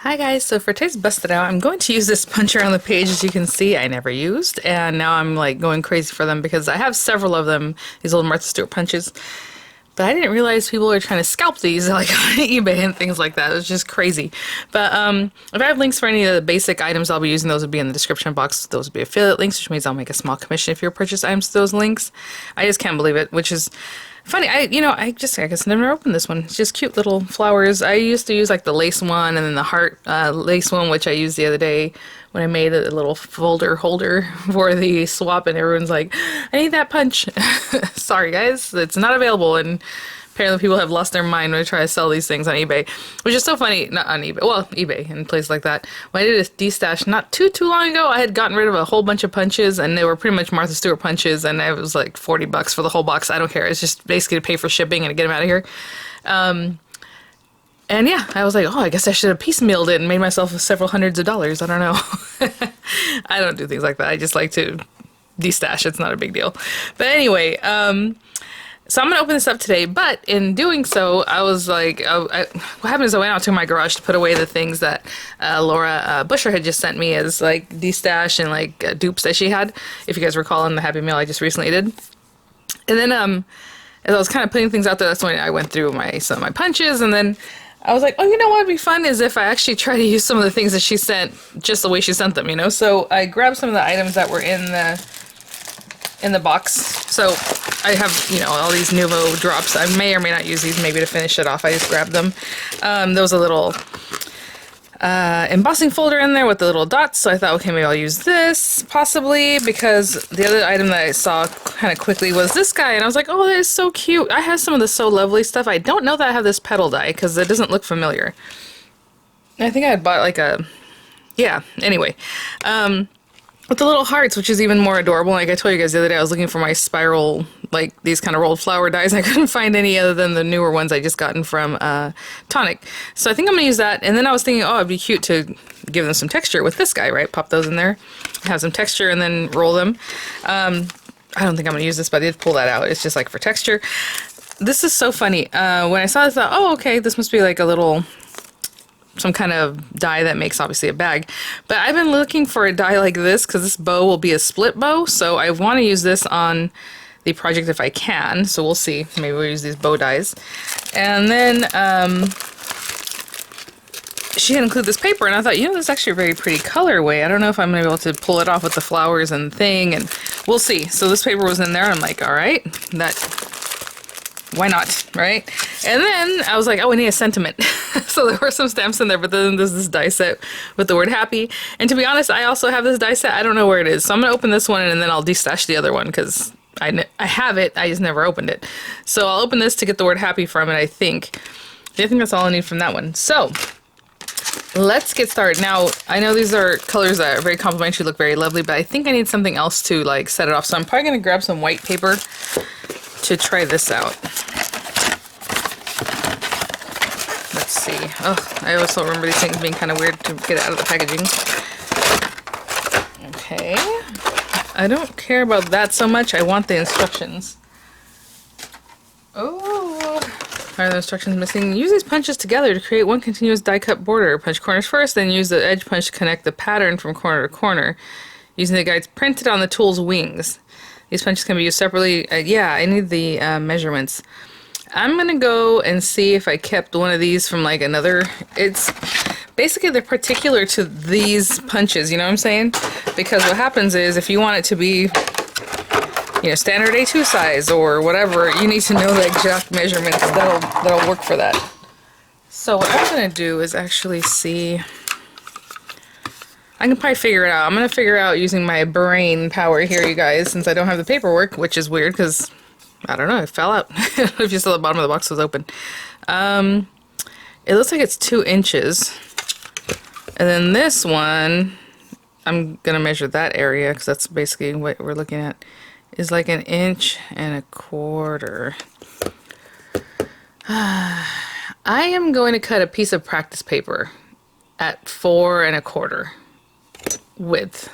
Hi guys, so for today's Busted Out, I'm going to use this puncher on the page. As you can see, I never used, and now I'm like going crazy for them because I have several of them, these old Martha Stewart punches, but I didn't realize people are trying to scalp these like on eBay and things like that. It was just crazy. But if I have links for any of the basic items I'll be using, those would be in the description box. Those would be affiliate links, which means I'll make a small commission if you purchase items to those links. I just can't believe it, which is funny. I guess I never opened this one. It's just cute little flowers. I used to use like the lace one and then the heart lace one, which I used the other day when I made a little folder holder for the swap, and everyone's like, I need that punch. Sorry guys, it's not available, and apparently people have lost their mind when I try to sell these things on eBay, which is so funny. Not on eBay, well, eBay and places like that. When I did a Destash not too long ago, I had gotten rid of a whole bunch of punches, and they were pretty much Martha Stewart punches, and it was like $40 for the whole box. I don't care. It's just basically to pay for shipping and to get them out of here. And yeah, I was like, oh, I guess I should have piecemealed it and made myself several hundreds of dollars. I don't know. I don't do things like that. I just like to destash. It's not a big deal. But anyway, so I'm going to open this up today, but in doing so, I was like, what happened is I went out to my garage to put away the things that Laura Busher had just sent me as like destash and like dupes that she had, if you guys recall in the Happy Meal I just recently did. And then as I was kind of putting things out there, that's when I went through some of my punches, and then I was like, oh, you know what would be fun is if I actually try to use some of the things that she sent just the way she sent them, you know? So I grabbed some of the items that were in the box. So I have, you know, all these Nuvo drops. I may or may not use these maybe to finish it off. I just grabbed them. There was a little embossing folder in there with the little dots, so I thought, okay, maybe I'll use this, possibly, because the other item that I saw kind of quickly was this guy, and I was like, oh, that is so cute. I have some of the So Lovely stuff. I don't know that I have this petal die, because it doesn't look familiar. I think I had bought like a, yeah, anyway. With the little hearts, which is even more adorable. Like I told you guys the other day, I was looking for my spiral, like these kind of rolled flower dies. I couldn't find any other than the newer ones I just gotten from Tonic. So I think I'm going to use that. And then I was thinking, oh, it'd be cute to give them some texture with this guy, right? Pop those in there, have some texture, and then roll them. I don't think I'm going to use this, but I did pull that out. It's just like for texture. This is so funny. When I saw this, I thought, oh, okay, this must be like a little, some kind of die that makes obviously a bag. But I've been looking for a die like this because this bow will be a split bow, so I want to use this on the project if I can. So we'll see. Maybe we'll use these bow dies. And then she had included this paper, and I thought, you know, this is actually a very pretty colorway. I don't know if I'm going to be able to pull it off with the flowers and thing, and we'll see. So this paper was in there. I'm like, all right, why not, right? And then I was like, oh, I need a sentiment. So there were some stamps in there, but then there's this die set with the word happy. And to be honest, I also have this die set. I don't know where it is. So I'm going to open this one, and then I'll destash the other one because I have it. I just never opened it. So I'll open this to get the word happy from it, I think. I think that's all I need from that one. So let's get started. Now, I know these are colors that are very complimentary, look very lovely, but I think I need something else to like set it off. So I'm probably going to grab some white paper to try this out. Let's see. Oh, I also remember these things being kind of weird to get out of the packaging. Okay. I don't care about that so much. I want the instructions. Oh, are the instructions missing? Use these punches together to create one continuous die cut border. Punch corners first, then use the edge punch to connect the pattern from corner to corner, using the guides printed on the tool's wings. These punches can be used separately. Yeah, I need the measurements. I'm gonna go and see if I kept one of these from like another. It's basically they're particular to these punches, you know what I'm saying? Because what happens is if you want it to be, you know, standard A2 size or whatever, you need to know the exact measurements that'll work for that. So what I'm gonna do is actually see. I can probably figure it out. I'm going to figure it out using my brain power here, you guys, since I don't have the paperwork, which is weird because, I don't know, it fell out. If you saw the bottom of the box was open. It looks like it's 2 inches. And then this one, I'm going to measure that area because that's basically what we're looking at, is like 1.25 inches. I am going to cut a piece of practice paper at 4.25 width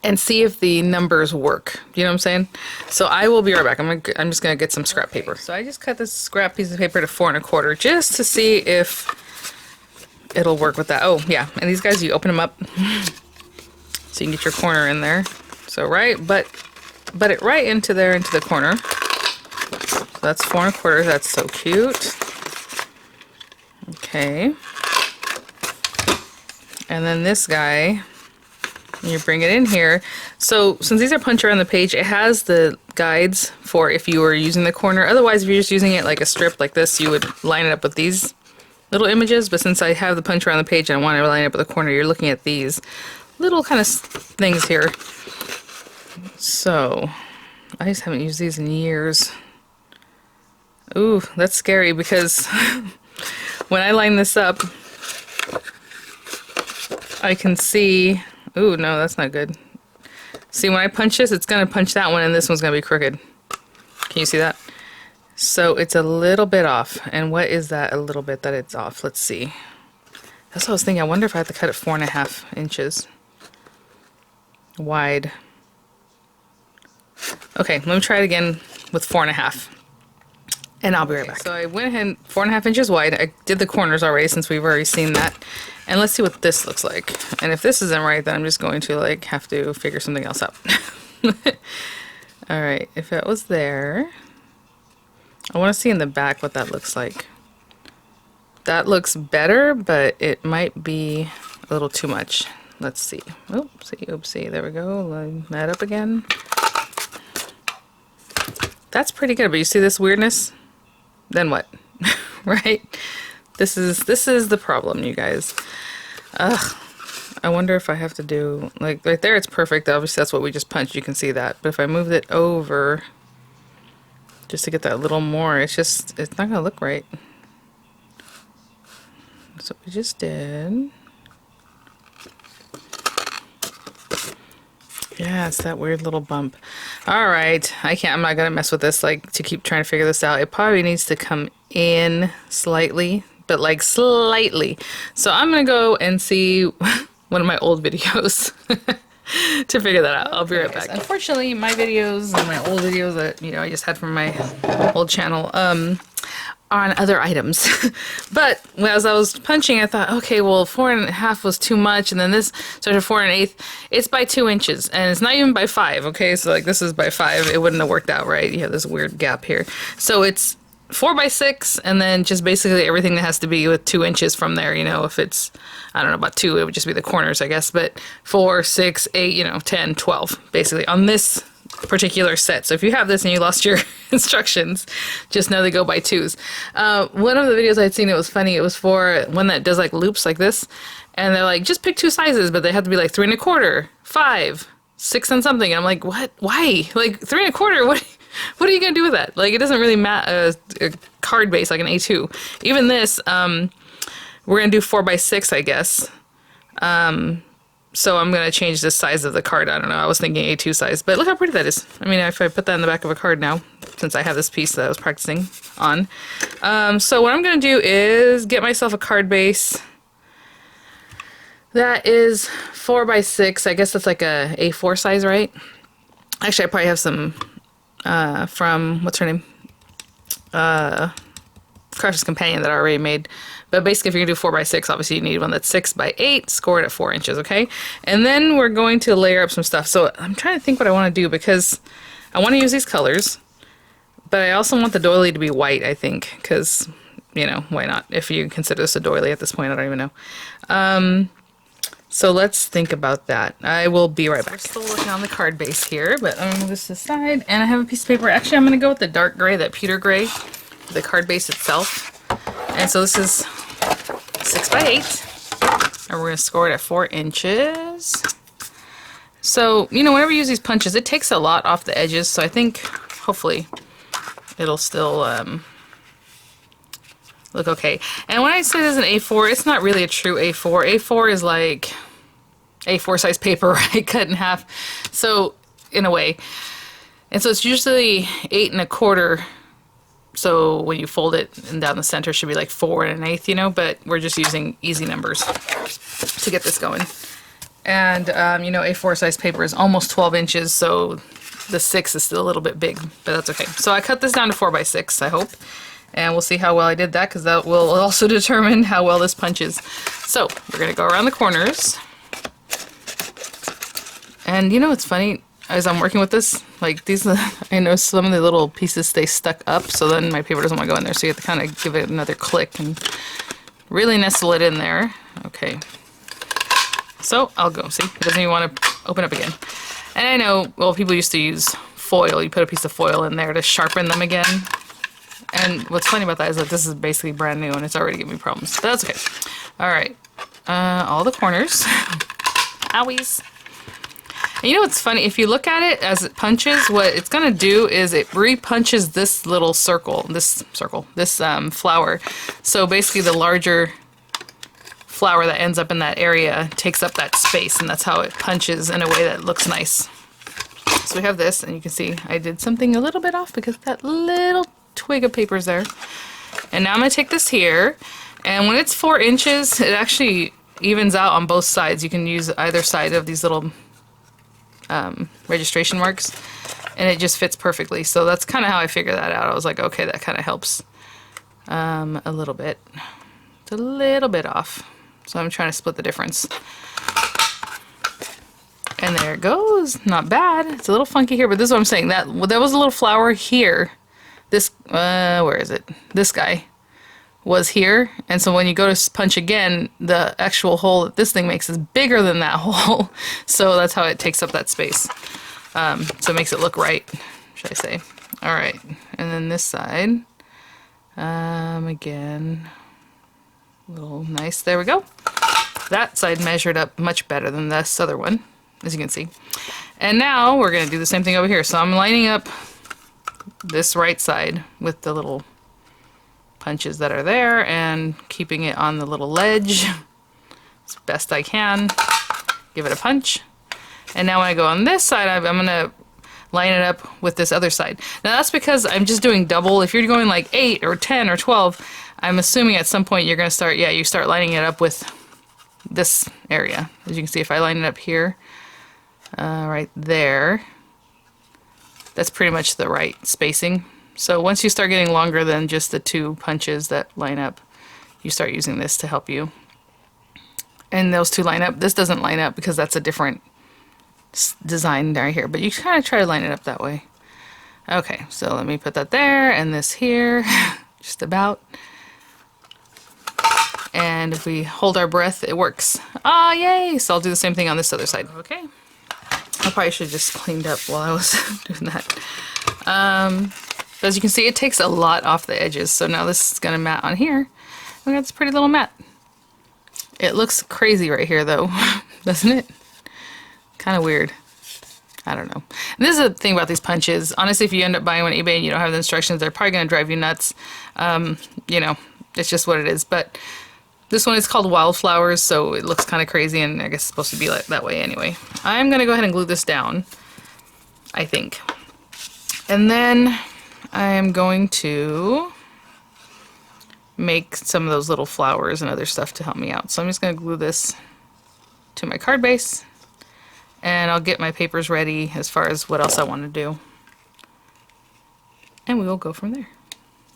and see if the numbers work. You know what I'm saying? So I will be right back. I'm just gonna get some scrap paper. So I just cut this scrap piece of paper to 4.25 just to see if it'll work with that. Oh yeah, and these guys, you open them up so you can get your corner in there. So but it right into there, into the corner. So that's 4 1/4. That's so cute. Okay. And then this guy, you bring it in here. So since these are punched around the page, it has the guides for if you were using the corner. Otherwise, if you're just using it like a strip like this, you would line it up with these little images. But since I have the punch around the page and I want to line it up with the corner, you're looking at these little kind of things here. So I just haven't used these in years. Ooh, that's scary because when I line this up, I can see, ooh, no, that's not good. See, when I punch this, it's going to punch that one, and this one's going to be crooked. Can you see that? So it's a little bit off. And what is that a little bit that it's off? Let's see. That's what I was thinking. I wonder if I have to cut it 4 1/2 inches wide. Okay, let me try it again with 4 1/2. And I'll be right back. So I went ahead 4 1/2 inches wide. I did the corners already since we've already seen that. And let's see what this looks like. And if this isn't right, then I'm just going to like have to figure something else out. Alright, if it was there, I want to see in the back what that looks like. That looks better, but it might be a little too much. Let's see. Oopsie, oopsie. There we go. Line that up again. That's pretty good, but you see this weirdness? Then what? Right? This is the problem, you guys. Ugh. I wonder if I have to do, like, right there it's perfect. Obviously that's what we just punched. You can see that. But if I moved it over just to get that little more, it's not going to look right. That's what we just did. Yeah, it's that weird little bump. Alright, I'm not gonna mess with this, like, to keep trying to figure this out. It probably needs to come in slightly, but like slightly. So I'm gonna go and see one of my old videos to figure that out. I'll be right back. Unfortunately, my videos and my old videos that, you know, I just had from my old channel, on other items. But as I was punching, I thought, okay, well, 4 1/2 was too much, and then this started 4 1/8. It's by 2 inches, and it's not even by 5, okay? So like this is by 5. It wouldn't have worked out right. You have this weird gap here. So it's 4 by 6, and then just basically everything that has to be with 2 inches from there, you know, if it's, I don't know, about 2, it would just be the corners, I guess, but 4, 6, 8, you know, 10, 12, basically, on this particular set. So if you have this and you lost your instructions, just know they go by 2s. One of the videos I'd seen, it was funny, it was for one that does like loops like this, and they're like, just pick 2 sizes, but they have to be like 3 1/4, 5, 6 and something. And I'm like, what? Why? Like 3 1/4? What are you gonna do with that? Like, it doesn't really matter. A card base like an A2. Even this, we're gonna do 4 by 6, I guess. So I'm going to change the size of the card. I don't know. I was thinking A2 size, but look how pretty that is. I mean, if I put that in the back of a card now, since I have this piece that I was practicing on. So what I'm going to do is get myself a card base that is 4 by 6. I guess that's like a A4 size, right? Actually, I probably have some from, what's her name? Crafter's Companion that I already made. But basically, if you're going to do 4 by 6, obviously you need one that's 6 by 8, scored at 4 inches, okay? And then we're going to layer up some stuff. So I'm trying to think what I want to do, because I want to use these colors, but I also want the doily to be white, I think, because, you know, why not? If you consider this a doily at this point, I don't even know. So let's think about that. I will be right back. We're still working on the card base here, but I'm going to move this aside, and I have a piece of paper. Actually, I'm going to go with the dark gray, that pewter gray, the card base itself. And so this is 6 by 8, and we're going to score it at 4 inches. So, you know, whenever you use these punches, it takes a lot off the edges, so I think, hopefully, it'll still look okay. And when I say this is an A4, it's not really a true A4. A4 is like A4 size paper, right, cut in half, so, in a way. And so it's usually 8 1/4. So when you fold it, and down the center should be like 4 1/8, you know, but we're just using easy numbers to get this going. And, you know, A4 size paper is almost 12 inches, so the 6 is still a little bit big, but that's okay. So I cut this down to 4 by 6, I hope. And we'll see how well I did that, because that will also determine how well this punches. So we're going to go around the corners. And you know what's funny? As I'm working with this, like these, I know some of the little pieces stay stuck up, so then my paper doesn't want to go in there, so you have to kind of give it another click and really nestle it in there. Okay. So I'll go, see? It doesn't even want to open up again. And I know, well, people used to use foil. You put a piece of foil in there to sharpen them again. And what's funny about that is that this is basically brand new and it's already giving me problems. But that's okay. Alright. All the corners. Owies. And you know what's funny? If you look at it as it punches, what it's going to do is it re-punches this little circle. This flower. So basically the larger flower that ends up in that area takes up that space, and that's how it punches in a way that looks nice. So we have this, and you can see I did something a little bit off because that little twig of paper is there. And now I'm going to take this here, and when it's 4 inches, it actually evens out on both sides. You can use either side of these little registration marks, and it just fits perfectly. So that's kind of how I figured that out. I was like, okay, that kind of helps a little bit. It's a little bit off. So I'm trying to split the difference. And there it goes. Not bad. It's a little funky here, but this is what I'm saying. That was a little flower here. This, where is it? This guy was here. And so when you go to punch again, the actual hole that this thing makes is bigger than that hole. So that's how it takes up that space. So it makes it look right, should I say. All right. And then this side, again, a little nice. There we go. That side measured up much better than this other one, as you can see. And now we're going to do the same thing over here. So I'm lining up this right side with the little punches that are there and keeping it on the little ledge as best I can. Give it a punch. And now when I go on this side, I'm going to line it up with this other side. Now that's because I'm just doing double. If you're going like 8 or 10 or 12, I'm assuming at some point you're going to start, you start lining it up with this area. As you can see, if I line it up here, right there, that's pretty much the right spacing. So once you start getting longer than just the 2 punches that line up, you start using this to help you. And those 2 line up. This doesn't line up because that's a different design right here, but you kind of try to line it up that way. Okay, so let me put that there and this here, just about. And if we hold our breath, it works. Ah, yay! So I'll do the same thing on this other side. Okay. I probably should have just cleaned up while I was doing that. But as you can see, it takes a lot off the edges. So now this is going to mat on here. We got this pretty little mat. It looks crazy right here, though, doesn't it? Kind of weird. I don't know. And this is the thing about these punches. Honestly, if you end up buying one on eBay and you don't have the instructions, they're probably going to drive you nuts. You know, it's just what it is. But this one is called Wildflowers, so it looks kind of crazy, and I guess it's supposed to be like that way anyway. I'm going to go ahead and glue this down, I think. And then I am going to make some of those little flowers and other stuff to help me out. So I'm just going to glue this to my card base, and I'll get my papers ready as far as what else I want to do. And we will go from there.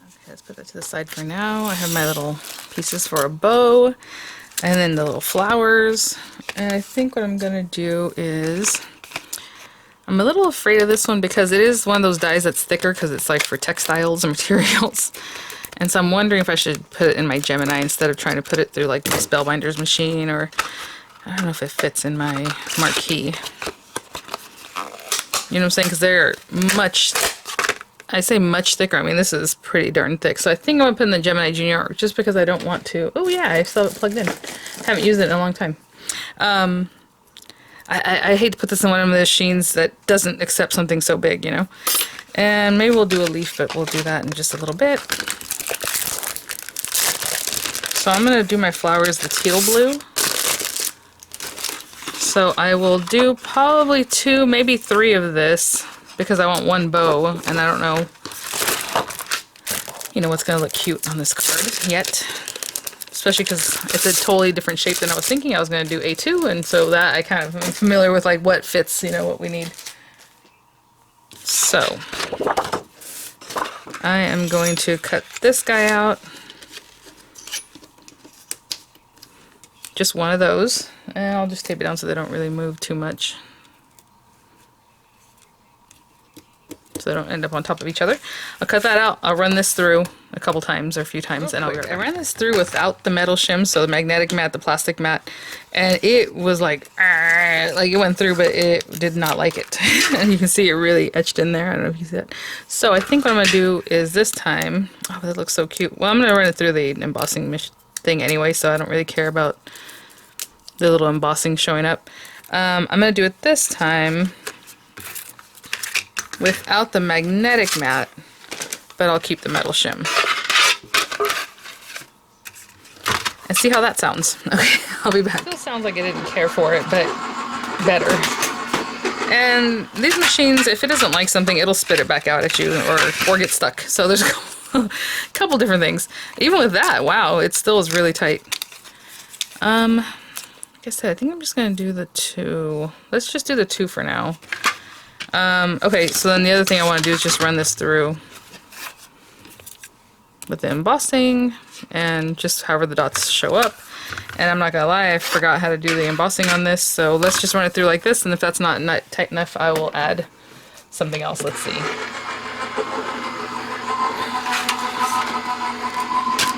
Okay, let's put that to the side for now. I have my little pieces for a bow, and then the little flowers. And I think what I'm going to do is, I'm a little afraid of this one because it is one of those dyes that's thicker because it's like for textiles and materials. And so I'm wondering if I should put it in my Gemini instead of trying to put it through like the Spellbinder's machine, or I don't know if it fits in my marquee. You know what I'm saying? Because they're much, I say much thicker. I mean, this is pretty darn thick. So I think I'm going to put in the Gemini Junior just because I don't want to. Oh yeah, I still have it plugged in. Haven't used it in a long time. I hate to put this in one of the machines that doesn't accept something so big, you know. And maybe we'll do a leaf, but we'll do that in just a little bit. So I'm going to do my flowers the teal blue. So I will do probably 2, maybe 3 of this, because I want 1 bow, and I don't know, you know, what's going to look cute on this card yet. Especially because it's a totally different shape than I was thinking I was going to do A2, and so that I kind of am familiar with like what fits, you know, what we need. So I am going to cut this guy out. Just one of those, and I'll just tape it down so they don't really move too much. So they don't end up on top of each other. I'll cut that out. I'll run this through a couple times or a few times, and I'll be right back. I ran this through without the metal shim, so the magnetic mat, the plastic mat, and it was like it went through, but it did not like it. And you can see it really etched in there. I don't know if you see that. So I think what I'm gonna do is this time, oh, that looks so cute. Well, I'm gonna run it through the embossing thing anyway, so I don't really care about the little embossing showing up. I'm gonna do it this time without the magnetic mat, but I'll keep the metal shim. And see how that sounds. Okay, I'll be back. It still sounds like I didn't care for it, but better. And these machines, if it doesn't like something, it'll spit it back out at you or get stuck. So there's a couple different things. Even with that, wow, it still is really tight. Like I said, I think I'm just gonna do the 2. Let's just do the 2 for now. Okay, so then the other thing I want to do is just run this through with the embossing and just however the dots show up. And I'm not gonna lie, I forgot how to do the embossing on this, so let's just run it through like this, and if that's not tight enough, I will add something else. Let's see.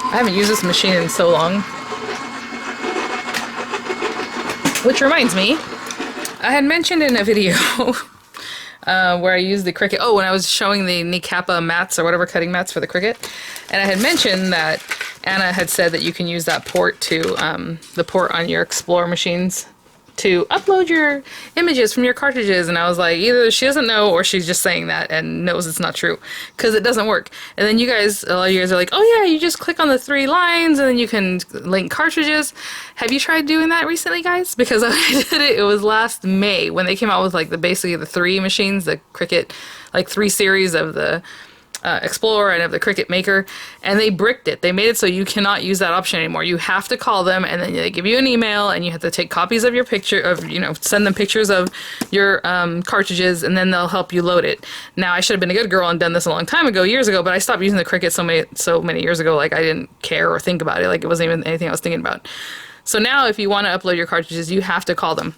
I haven't used this machine in so long. Which reminds me, I had mentioned in a video where I used the Cricut. Oh, when I was showing the Nikapa mats or whatever, cutting mats for the Cricut, and I had mentioned that Anna had said that you can use that port to the port on your Explorer machines to upload your images from your cartridges, and I was like, either she doesn't know or she's just saying that and knows it's not true, because it doesn't work. And then you guys, a lot of you guys are like, oh yeah, you just click on the 3 lines and then you can link cartridges. Have you tried doing that recently, guys? Because I did it, it was last May when they came out with like basically the 3 machines, the Cricut, like 3 series of the Explorer and of the Cricut Maker, and they bricked it. They made it so you cannot use that option anymore. You have to call them, and then they give you an email, and you have to take copies of your picture of, you know, send them pictures of your cartridges, and then they'll help you load it. Now, I should have been a good girl and done this a long time ago, years ago, but I stopped using the Cricut so many years ago, like I didn't care or think about it, like it wasn't even anything I was thinking about. So now, if you want to upload your cartridges, you have to call them.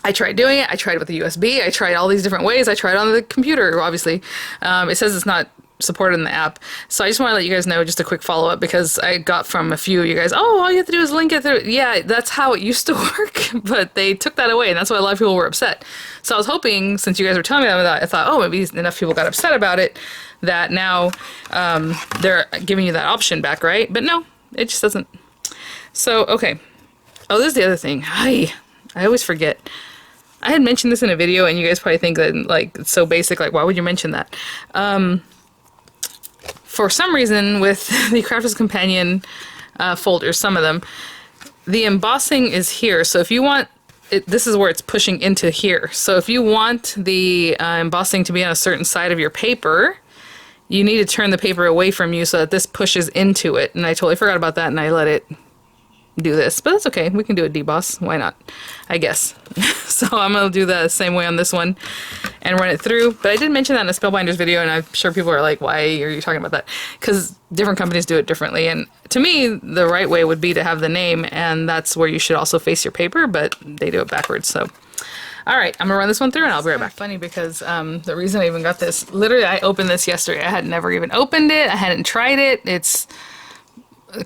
I tried doing it. I tried with the USB. I tried all these different ways. I tried on the computer, obviously. It says it's not supported in the app. So I just want to let you guys know, just a quick follow-up, because I got from a few of you guys, oh, all you have to do is link it through. Yeah, that's how it used to work, but they took that away, and that's why a lot of people were upset. So I was hoping, since you guys were telling me that, I thought, oh, maybe enough people got upset about it that now they're giving you that option back, right? But no, it just doesn't. So, okay. Oh, this is the other thing. I always forget. I had mentioned this in a video, and you guys probably think that, like, it's so basic, like, why would you mention that? For some reason, with the Crafter's Companion folders, some of them, the embossing is here. So if you want, this is where it's pushing into here. So if you want the embossing to be on a certain side of your paper, you need to turn the paper away from you so that this pushes into it. And I totally forgot about that, and I let it do this, but that's okay. We can do a deboss. Why not? I guess. So I'm gonna do the same way on this one and run it through. But I did mention that in a Spellbinders video, and I'm sure people are like, why are you talking about that? Because different companies do it differently, and to me, the right way would be to have the name, and that's where you should also face your paper, but they do it backwards. So all right, I'm gonna run this one through, and I'll be right back. Funny, because the reason I even got this, literally I opened this yesterday. I had never even opened it. I hadn't tried it. It's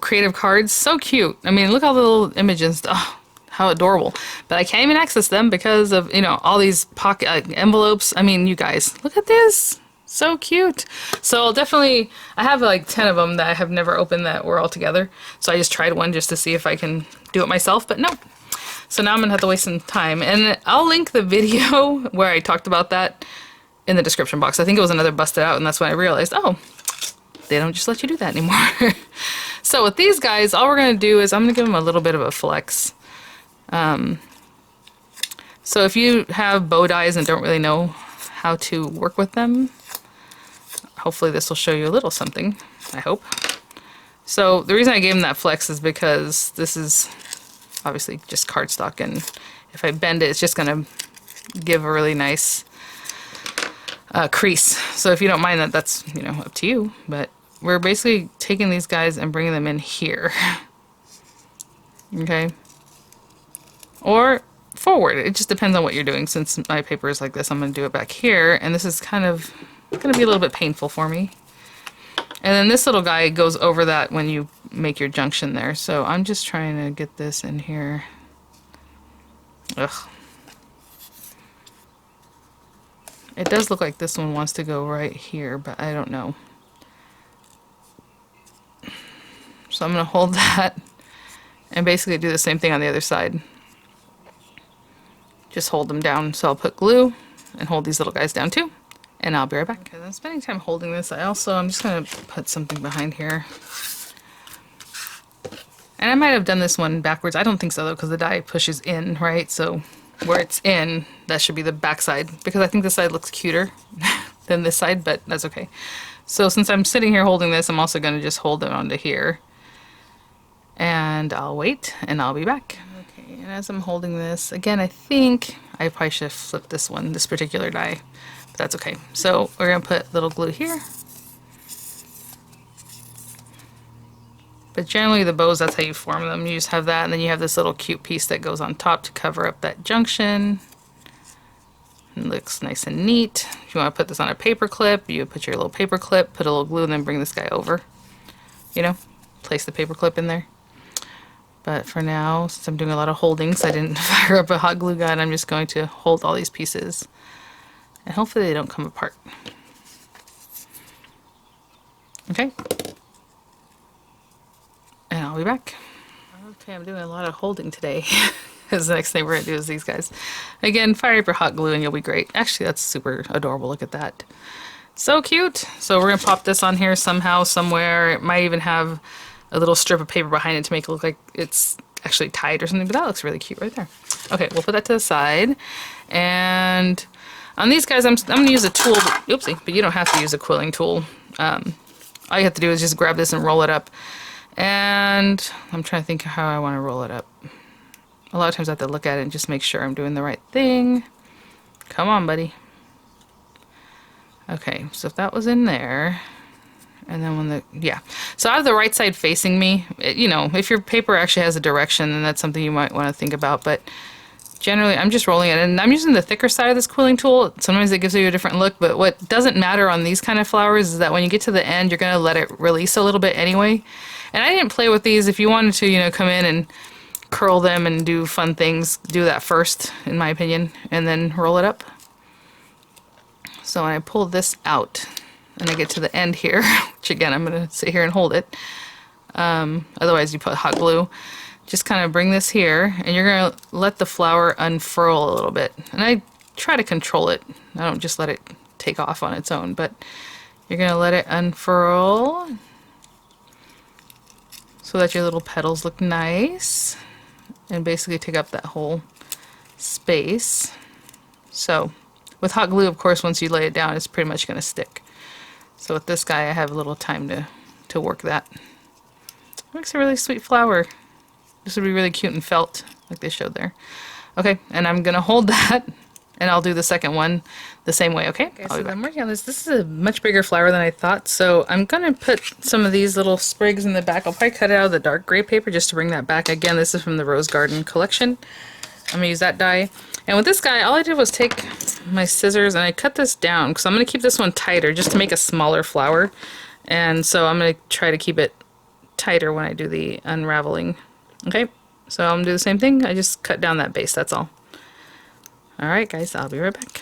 creative cards, so cute. I mean, look at all the little images. Oh, how adorable. But I can't even access them because of, you know, all these pocket envelopes. I mean, you guys, look at this. So cute. So I'll definitely, I have like 10 of them that I have never opened that were all together. So I just tried one just to see if I can do it myself, but no. So now I'm gonna have to waste some time. And I'll link the video where I talked about that in the description box. I think it was another busted out, and that's when I realized, oh, they don't just let you do that anymore. So with these guys, all we're going to do is I'm going to give them a little bit of a flex. So if you have bow dies and don't really know how to work with them, hopefully this will show you a little something, I hope. So the reason I gave them that flex is because this is obviously just cardstock, and if I bend it, it's just going to give a really nice crease. So if you don't mind that, that's, you know, up to you. But we're basically taking these guys and bringing them in here. Okay? Or forward. It just depends on what you're doing. Since my paper is like this, I'm going to do it back here. And this is kind of going to be a little bit painful for me. And then this little guy goes over that when you make your junction there. So I'm just trying to get this in here. Ugh. It does look like this one wants to go right here, but I don't know. So I'm going to hold that and basically do the same thing on the other side. Just hold them down. So I'll put glue and hold these little guys down too. And I'll be right back. Okay, I'm spending time holding this. I'm just going to put something behind here. And I might have done this one backwards. I don't think so though, because the die pushes in, right? So where it's in, that should be the back side, because I think this side looks cuter than this side, but that's okay. So since I'm sitting here holding this, I'm also going to just hold it onto here. And I'll wait, and I'll be back. Okay, and as I'm holding this, again, I think I probably should have flipped this one, this particular die. But that's okay. So we're going to put little glue here. But generally the bows, that's how you form them. You just have that, and then you have this little cute piece that goes on top to cover up that junction. It looks nice and neat. If you want to put this on a paper clip, you put your little paper clip, put a little glue, and then bring this guy over. You know, place the paper clip in there. But for now, since I'm doing a lot of holdings, I didn't fire up a hot glue gun. I'm just going to hold all these pieces. And hopefully they don't come apart. Okay. And I'll be back. Okay, I'm doing a lot of holding today. Because the next thing we're going to do is these guys. Again, fire up your hot glue and you'll be great. Actually, that's super adorable. Look at that. So cute. So we're going to pop this on here somehow, somewhere. It might even have a little strip of paper behind it to make it look like it's actually tied or something. But that looks really cute right there. Okay, we'll put that to the side. And on these guys, I'm going to use a tool. Oopsie, but you don't have to use a quilling tool. All you have to do is just grab this and roll it up. And I'm trying to think how I want to roll it up. A lot of times I have to look at it and just make sure I'm doing the right thing. Come on, buddy. Okay, so if that was in there, and then when the, yeah. So I have the right side facing me. You know, if your paper actually has a direction, then that's something you might want to think about. But generally, I'm just rolling it. And I'm using the thicker side of this quilling tool. Sometimes it gives you a different look. But what doesn't matter on these kind of flowers is that when you get to the end, you're going to let it release a little bit anyway. And I didn't play with these. If you wanted to, you know, come in and curl them and do fun things, do that first, in my opinion, and then roll it up. So when I pull this out and I get to the end here, which again, I'm going to sit here and hold it. Otherwise, you put hot glue. Just kind of bring this here, and you're going to let the flower unfurl a little bit. And I try to control it. I don't just let it take off on its own, but you're going to let it unfurl so that your little petals look nice and basically take up that whole space. So with hot glue, of course, once you lay it down, it's pretty much going to stick. So with this guy, I have a little time to work that. It makes a really sweet flower. This would be really cute and felt, like they showed there. Okay, and I'm going to hold that, and I'll do the second one the same way, okay? Okay, so I'm working on this. This is a much bigger flower than I thought, so I'm going to put some of these little sprigs in the back. I'll probably cut it out of the dark gray paper just to bring that back. Again, this is from the Rose Garden collection. I'm going to use that die. And with this guy, all I did was take my scissors and I cut this down because I'm going to keep this one tighter just to make a smaller flower. And so I'm going to try to keep it tighter when I do the unraveling. Okay, so I'm going to do the same thing. I just cut down that base, that's all. Alright guys, I'll be right back.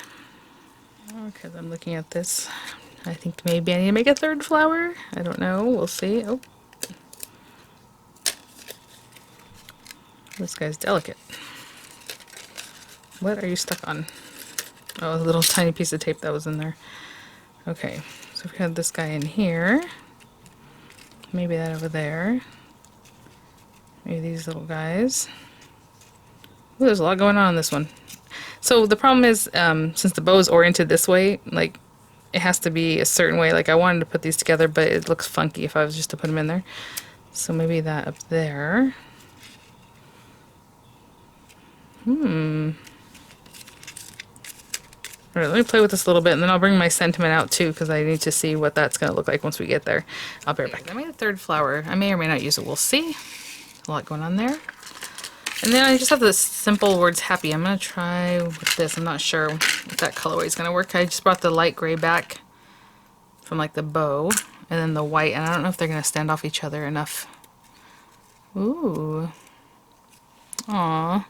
Okay, I'm looking at this. I think maybe I need to make a third flower. I don't know, we'll see. Oh, this guy's delicate. What are you stuck on? Oh, a little tiny piece of tape that was in there. Okay, so we have this guy in here. Maybe that over there. Maybe these little guys. Ooh, there's a lot going on in this one. So the problem is, since the bow is oriented this way, like, it has to be a certain way. Like, I wanted to put these together, but it looks funky if I was just to put them in there. So maybe that up there. I All right, let me play with this a little bit, and then I'll bring my sentiment out too, because I need to see what that's going to look like once we get there. I'll be right back. I made a third flower. I may or may not use it. We'll see. A lot going on there. And then I just have the simple words happy. I'm going to try with this. I'm not sure if that colorway is going to work. I just brought the light gray back from like the bow, and then the white, and I don't know if they're going to stand off each other enough. Ooh. Aww.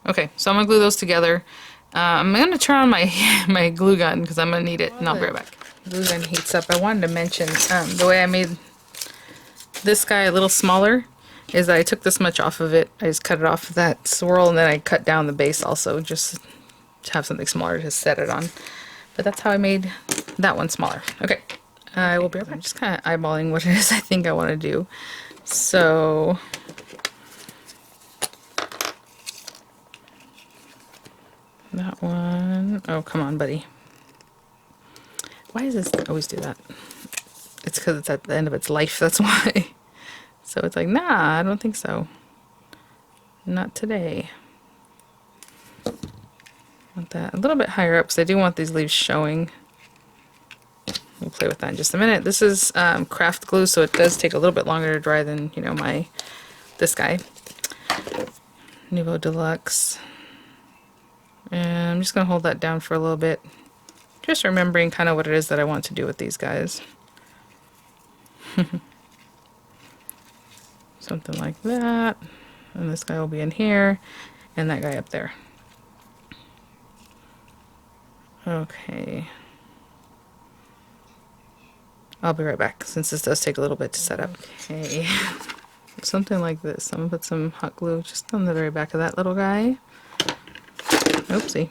Okay, so I'm going to glue those together. I'm going to turn on my my glue gun because I'm going to need it, and I'll be right back. Glue gun heats up. I wanted to mention the way I made this guy a little smaller is I took this much off of it. I just cut it off of that swirl, and then I cut down the base also just to have something smaller to set it on. But that's how I made that one smaller. Okay, I will be right back. I'm just kind of eyeballing what it is I think I want to do. So that one, oh come on buddy. Why does this always do that? It's because it's at the end of its life, that's why. So it's like, nah, I don't think so. Not today. Want that a little bit higher up because I do want these leaves showing. We'll play with that in just a minute. This is craft glue, so it does take a little bit longer to dry than, you know, this guy. Nouveau Deluxe. And I'm just going to hold that down for a little bit. Just remembering kind of what it is that I want to do with these guys. Something like that. And this guy will be in here. And that guy up there. Okay. I'll be right back since this does take a little bit to set up. Okay. Something like this. I'm going to put some hot glue just on the very back of that little guy. Oopsie.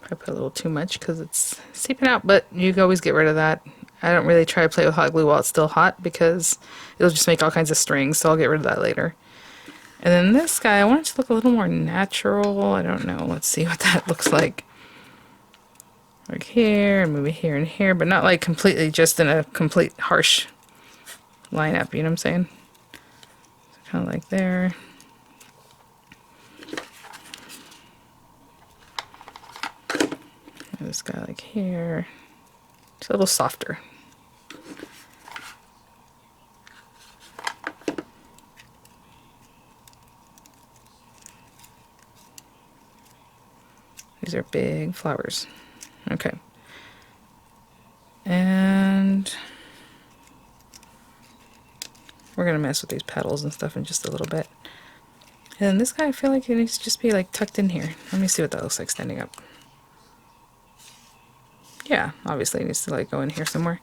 I put a little too much because it's seeping out, but you can always get rid of that. I don't really try to play with hot glue while it's still hot because it'll just make all kinds of strings, so I'll get rid of that later. And then this guy, I want it to look a little more natural. I don't know. Let's see what that looks like. Like here, and maybe here and here, but not like completely just in a complete harsh lineup, you know what I'm saying? So kind of like there. And this guy like here. It's a little softer. These are big flowers. Okay. And we're gonna mess with these petals and stuff in just a little bit. And then this guy, I feel like it needs to just be like tucked in here. Let me see what that looks like standing up. Yeah, obviously it needs to like go in here somewhere.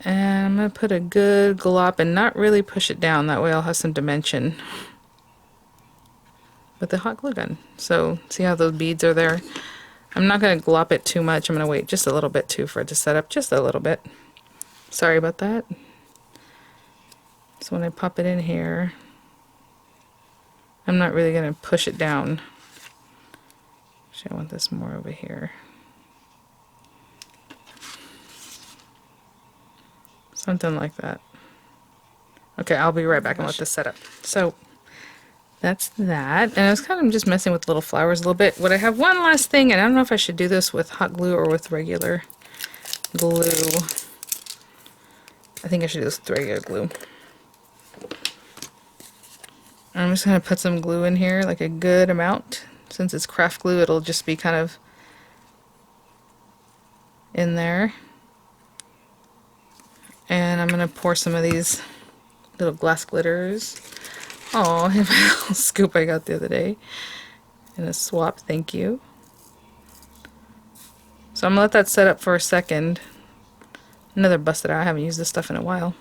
And I'm gonna put a good glop and not really push it down. That way I'll have some dimension with the hot glue gun. So see how those beads are there? I'm not going to glop it too much. I'm going to wait just a little bit too for it to set up. Just a little bit. Sorry about that. So when I pop it in here, I'm not really going to push it down. Actually, I want this more over here. Something like that. Okay, I'll be right back and let this set up. So that's that. And I was kind of just messing with little flowers a little bit. Would I have one last thing? And I don't know if I should do this with hot glue or with regular glue. I think I should do this with regular glue. I'm just going to put some glue in here, like a good amount. Since it's craft glue, it'll just be kind of in there. And I'm going to pour some of these little glass glitters. Oh, my little scoop I got the other day in a swap, thank you. So I'm gonna let that set up for a second. Another busted out, I haven't used this stuff in a while.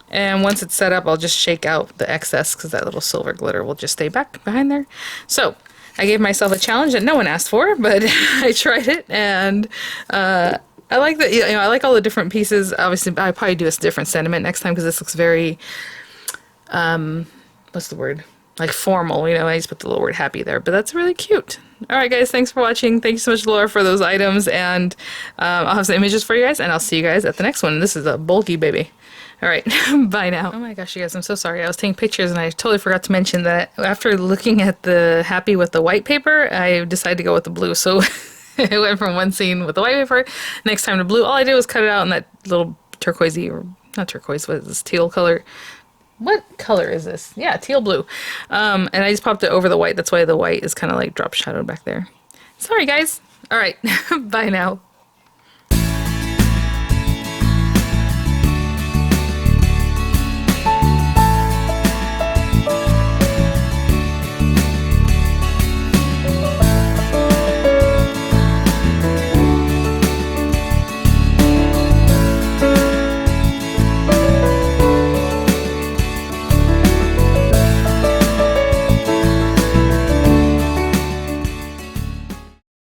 And once it's set up, I'll just shake out the excess because that little silver glitter will just stay back behind there. So I gave myself a challenge that no one asked for, but I tried it, and I like that. You know, I like all the different pieces. Obviously, I'll probably do a different sentiment next time because this looks very what's the word? like formal, you know, I just put the little word happy there, but that's really cute. All right, guys, thanks for watching. Thank you so much, Laura, for those items, and I'll have some images for you guys, and I'll see you guys at the next one. This is a bulky baby. All right, bye now. Oh my gosh, you guys, I'm so sorry. I was taking pictures, and I totally forgot to mention that after looking at the happy with the white paper, I decided to go with the blue, so it went from one scene with the white paper, next time to blue. All I did was cut it out in that little turquoisey, or not turquoise, what is this, teal color. What color is this? Yeah, teal blue. And I just popped it over the white. That's why the white is kind of like drop shadowed back there. Sorry, guys. All right. Bye now.